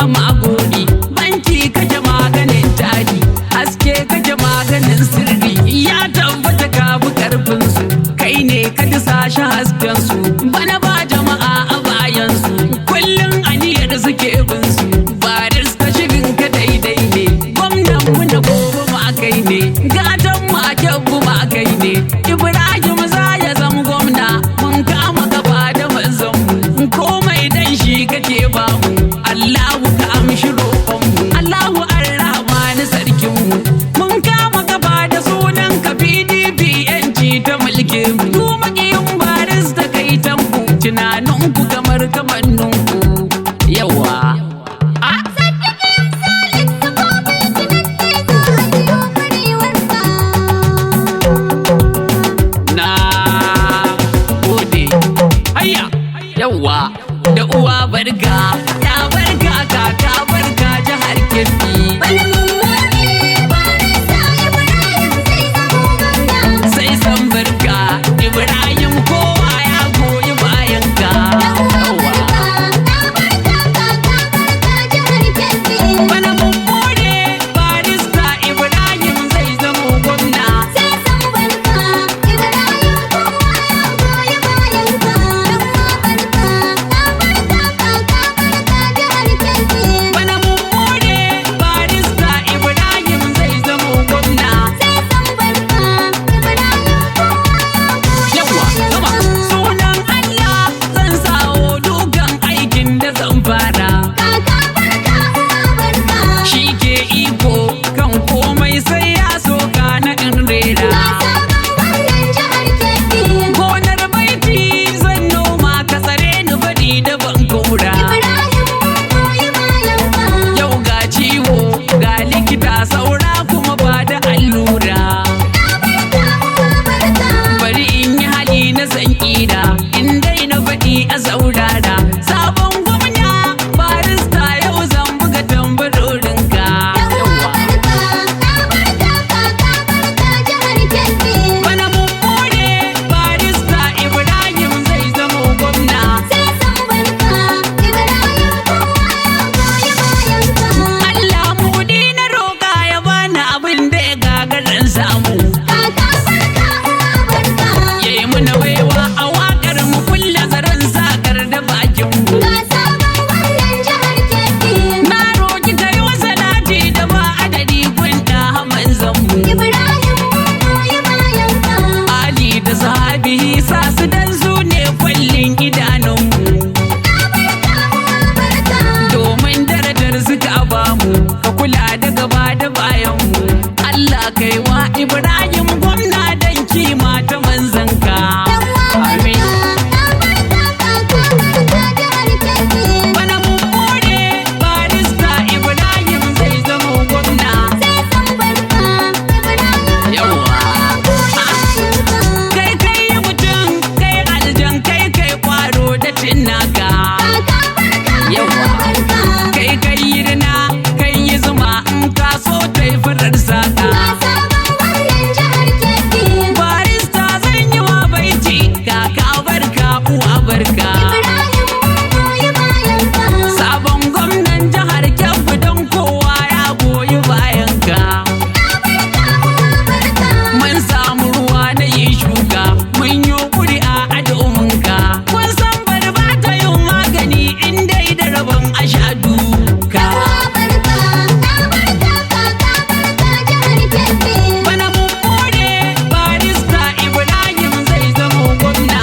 a magori, banki kake maganin tari, haske kake maganin sirri. Ya tabbata ka bi karfin su, kai ne ka ji sashi hasken su. Bana ba jama'a a bayan su, kullum aniyar suke bin su. Baris ka shirin ka daidai ne, gwamnan mu na gobe ma kai ne, gatan mu a kyabbu ma kai ne. Ibrahim za ya zama gwamna, mun kama gaba da manzon mu, komai dan shi kake ba mu. Allahu ka amshi roƙon mu, Allahu Ar-Rahmanu sarkin mu, mun kama gaba da sunan ka PDP yanci ta mulke mu. Ku maƙiyin baris da kai tanku, tunanin ku kamar kamannin ku yawa. Yawa da uwa barka, ya barka kaka barka jihar Kebbi. Sai san barka Ibrahim kowa ya goyi bayan ka. Bana mun gode barista Ibrahim zai zamo gwamna. Ibrahim gwamna dan kima ta manzanka. Amin. Bana mun gode barista Ibrahim zai zama gwamna. Yawa. Kai kai mutum, kai aljan, kai kwaro da cinnaka. Yawa. Kai kai yirna, kai yi zuma in ka so ta yi farar saka. Barka. Sabon gwamnan jihar Kebbi don kowa ya goyi bayan ka. Mun samu ruwa na yi shuka, mun yi ƙuri'a a domin ka. Kun san bari ba ta yin magani in dai da rabon a sha duka. Bana mun gode barista Ibrahim zai zama gwamna.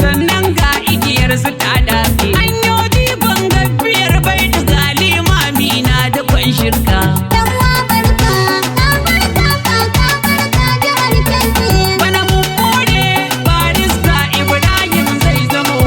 Sannan ga igiyar su ta dace. Hanyoyi ban gabbiyar bai da galima mina da kwan shirka. Bana mun gode barista Ibrahim zai zama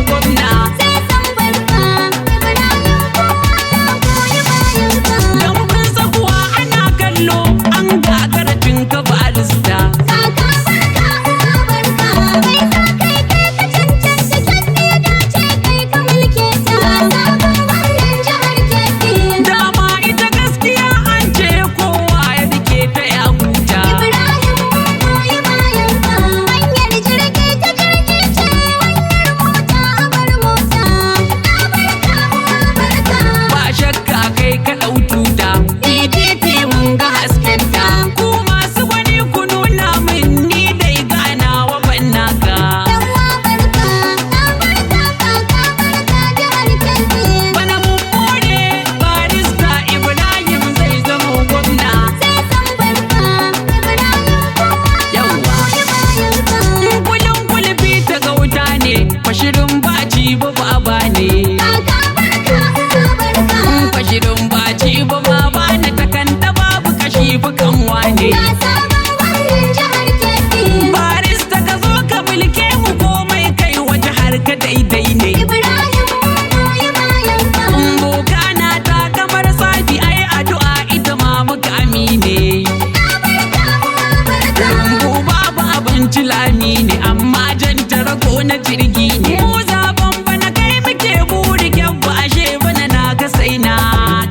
na jirgi ne. Mu zaben bana kai muke buri kyabba ashe bana na ka sai na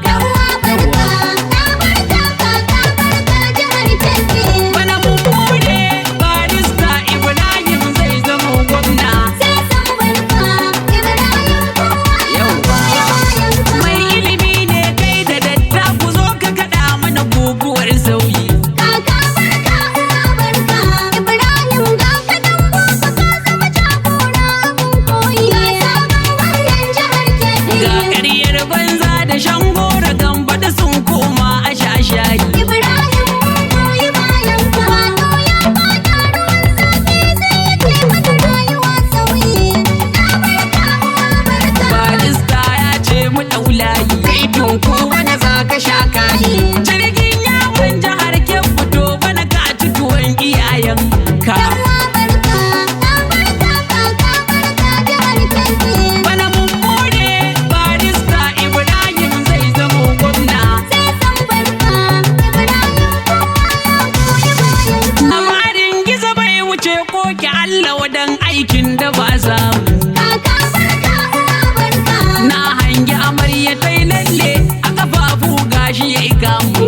ka. Bana mun bude barista Ibrahim zai zama gwamna. Mai ilimi ne kai da datta ku zo ka kaɗa mana guguwar sauyi. Ga ƙaryar banza da shan gora gamba da sun koma a shashayi. Barista ya ce mu ɗaulayi kai tunku wani za ka sha kayi. Jirgin yawon jihar Kebbi to bana ka ci tuwon iyayenka. Bana mun bude barista Ibrahim zai zama gwamna. Labarin gizo bai wuce koki Allah wadan aikin da ba samu. Na hangi amarya tai lalle a kafafu gashi ya kamu.